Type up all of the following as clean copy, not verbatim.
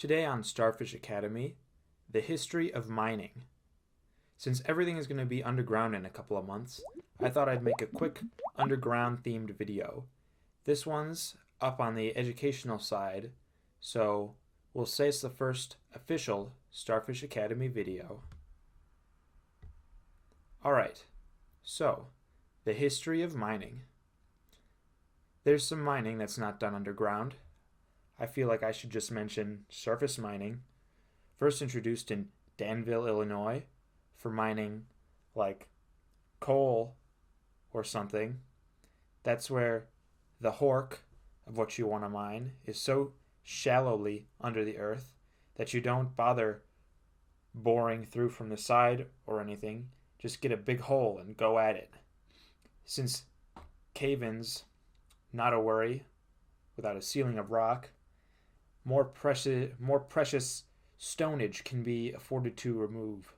Today on Starfish Academy, the history of mining. Since everything is going to be underground in a couple of months, I thought I'd make a quick underground themed video. This one's up on the educational side, so we'll say it's the first official Starfish Academy video. Alright, so the history of mining. There's some mining that's not done underground. I feel like I should just mention surface mining, first introduced in Danville, Illinois, for mining like coal or something. That's where the hork of what you want to mine is so shallowly under the earth that you don't bother boring through from the side or anything. Just get a big hole and go at it. Since cave-ins, not a worry, without a ceiling of rock, more precious stonage can be afforded to remove.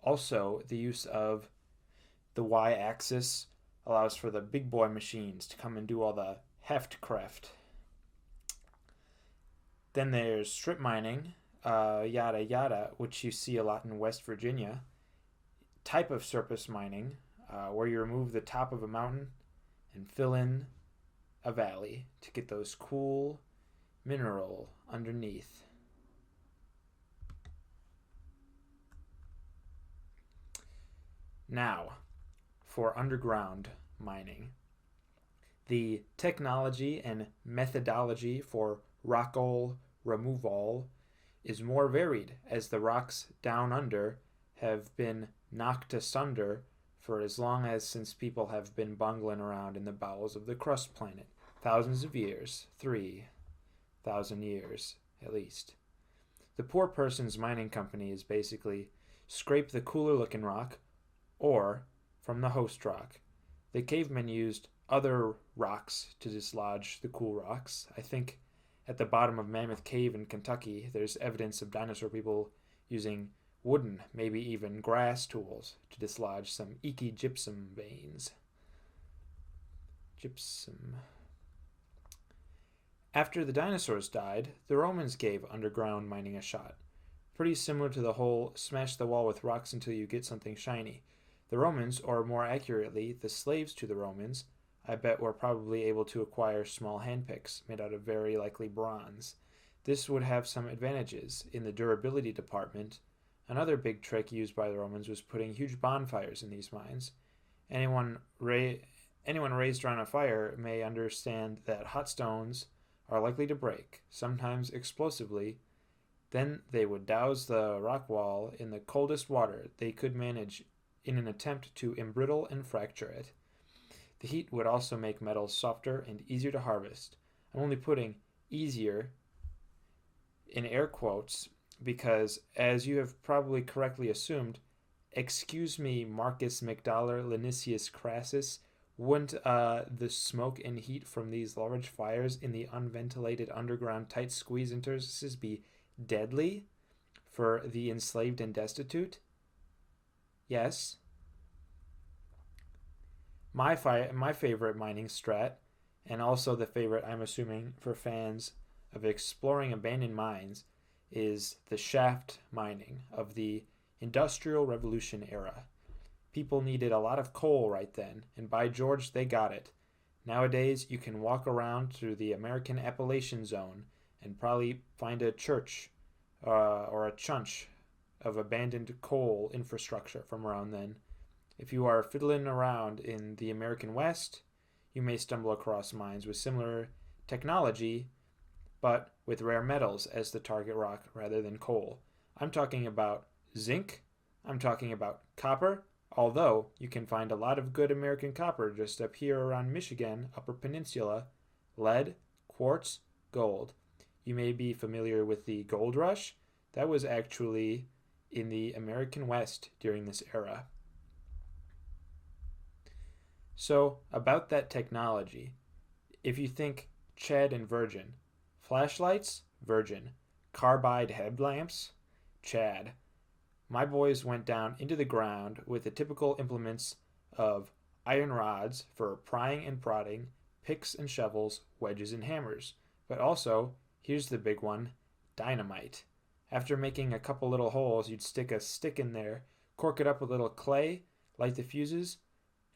Also, the use of the y-axis allows for the big boy machines to come and do all the heftcraft. Then there's strip mining, yada yada, which you see a lot in West Virginia. Type of surface mining, where you remove the top of a mountain and fill in a valley to get those cool mineral underneath. Now, for underground mining. The technology and methodology for rockall removal is more varied, as the rocks down under have been knocked asunder for as long as since people have been bungling around in the bowels of the crust planet. Thousands of years, 3,000 years at least. The poor person's mining company is basically scrape the cooler looking rock or from the host rock. The cavemen used other rocks to dislodge the cool rocks. I think at the bottom of Mammoth Cave in Kentucky, there's evidence of dinosaur people using wooden, maybe even grass tools to dislodge some eeky gypsum veins. Gypsum. After the dinosaurs died, the Romans gave underground mining a shot. Pretty similar to the whole smash the wall with rocks until you get something shiny. The Romans, or more accurately, the slaves to the Romans, I bet were probably able to acquire small handpicks made out of very likely bronze. This would have some advantages in the durability department. Another big trick used by the Romans was putting huge bonfires in these mines. Anyone raised around a fire may understand that hot stones are likely to break, sometimes explosively. Then they would douse the rock wall in the coldest water they could manage in an attempt to embrittle and fracture it. The heat would also make metals softer and easier to harvest. I'm only putting easier in air quotes because, as you have probably correctly assumed, excuse me, Marcus McDollar Linnaeus Crassus, wouldn't the smoke and heat from these large fires in the unventilated underground tight squeeze interstices be deadly for the enslaved and destitute? Yes. My favorite mining strat, and also the favorite I'm assuming for fans of exploring abandoned mines, is the shaft mining of the Industrial Revolution era. People needed a lot of coal right then, and by George, they got it. Nowadays, you can walk around through the American Appalachian Zone and probably find a church or a chunch of abandoned coal infrastructure from around then. If you are fiddling around in the American West, you may stumble across mines with similar technology, but with rare metals as the target rock rather than coal. I'm talking about zinc, I'm talking about copper, although you can find a lot of good American copper just up here around Michigan, Upper Peninsula, lead, quartz, gold. You may be familiar with the gold rush. That was actually in the American West during this era. So, about that technology, if you think Chad and Virgin, flashlights, Virgin, carbide headlamps, Chad. My boys went down into the ground with the typical implements of iron rods for prying and prodding, picks and shovels, wedges and hammers. But also, here's the big one, dynamite. After making a couple little holes, you'd stick a stick in there, cork it up with a little clay, light the fuses,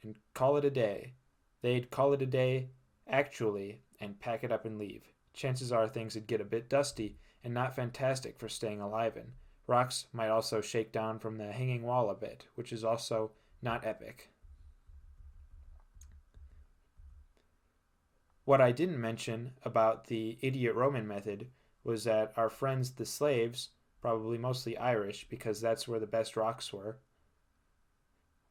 and call it a day. They'd call it a day, actually, and pack it up and leave. Chances are things would get a bit dusty and not fantastic for staying alive in. Rocks might also shake down from the hanging wall a bit, which is also not epic. What I didn't mention about the idiot Roman method was that our friends the slaves, probably mostly Irish because that's where the best rocks were,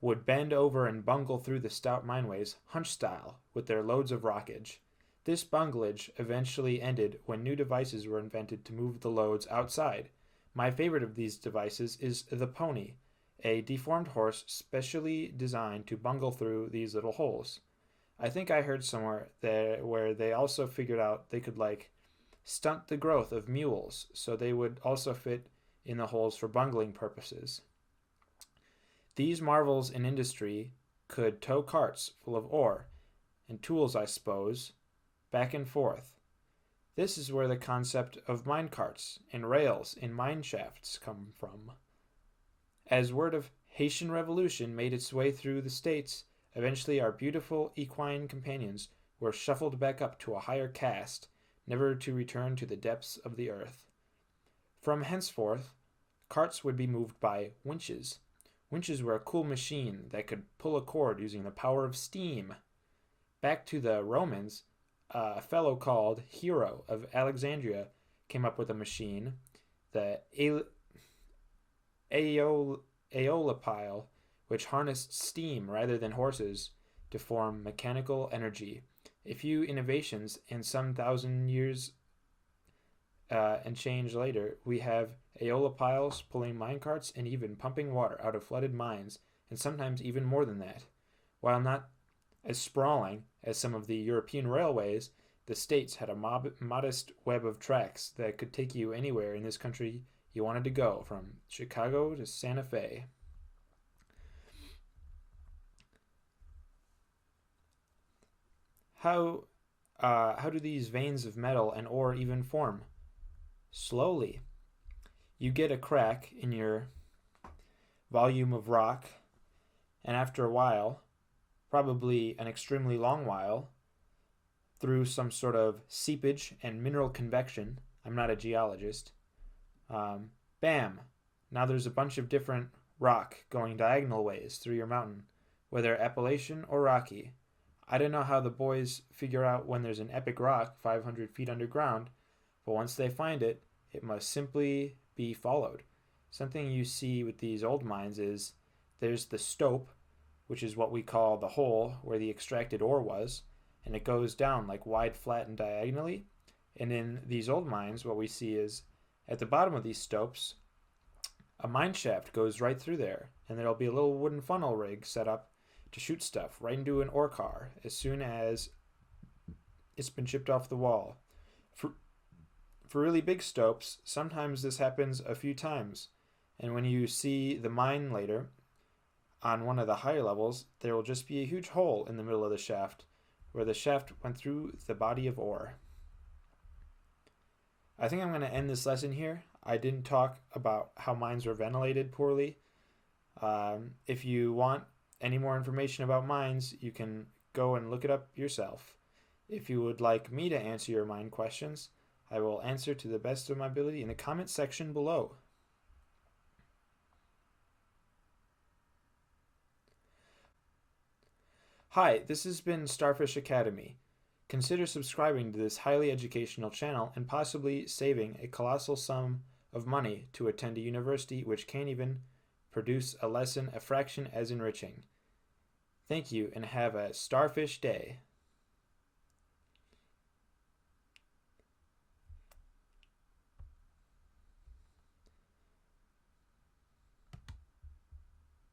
would bend over and bungle through the stout mineways, hunch style, with their loads of rockage. This bunglage eventually ended when new devices were invented to move the loads outside. My favorite of these devices is the pony, a deformed horse specially designed to bungle through these little holes. I think I heard somewhere where they also figured out they could stunt the growth of mules so they would also fit in the holes for bungling purposes. These marvels in industry could tow carts full of ore and tools, I suppose, back and forth. This is where the concept of mine carts and rails in mine shafts come from. As word of Haitian Revolution made its way through the states, eventually our beautiful equine companions were shuffled back up to a higher caste, never to return to the depths of the earth. From henceforth, carts would be moved by winches. Winches were a cool machine that could pull a cord using the power of steam. Back to the Romans, a fellow called Hero of Alexandria came up with a machine, the aeolipile, which harnessed steam rather than horses to form mechanical energy. A few innovations and some 1,000 years and change later, we have aeolipiles pulling minecarts and even pumping water out of flooded mines, and sometimes even more than that. While not as sprawling as some of the European railways, the states had a modest web of tracks that could take you anywhere in this country you wanted to go, from Chicago to Santa Fe. How do these veins of metal and ore even form? Slowly. You get a crack in your volume of rock, and after a while, probably an extremely long while, through some sort of seepage and mineral convection, I'm not a geologist, bam, now there's a bunch of different rock going diagonal ways through your mountain, whether Appalachian or rocky. I don't know how the boys figure out when there's an epic rock 500 feet underground, but once they find it, it must simply be followed. Something you see with these old mines is there's the stope, which is what we call the hole where the extracted ore was, and it goes down wide, flat, and diagonally. And in these old mines, what we see is at the bottom of these stopes, a mine shaft goes right through there, and there'll be a little wooden funnel rig set up to shoot stuff right into an ore car as soon as it's been chipped off the wall. For really big stopes, sometimes this happens a few times, and when you see the mine later, on one of the higher levels, there will just be a huge hole in the middle of the shaft, where the shaft went through the body of ore. I think I'm going to end this lesson here. I didn't talk about how mines were ventilated poorly. If you want any more information about mines, you can go and look it up yourself. If you would like me to answer your mine questions, I will answer to the best of my ability in the comment section below. Hi, this has been Starfish Academy. Consider subscribing to this highly educational channel and possibly saving a colossal sum of money to attend a university which can't even produce a lesson a fraction as enriching. Thank you and have a starfish day.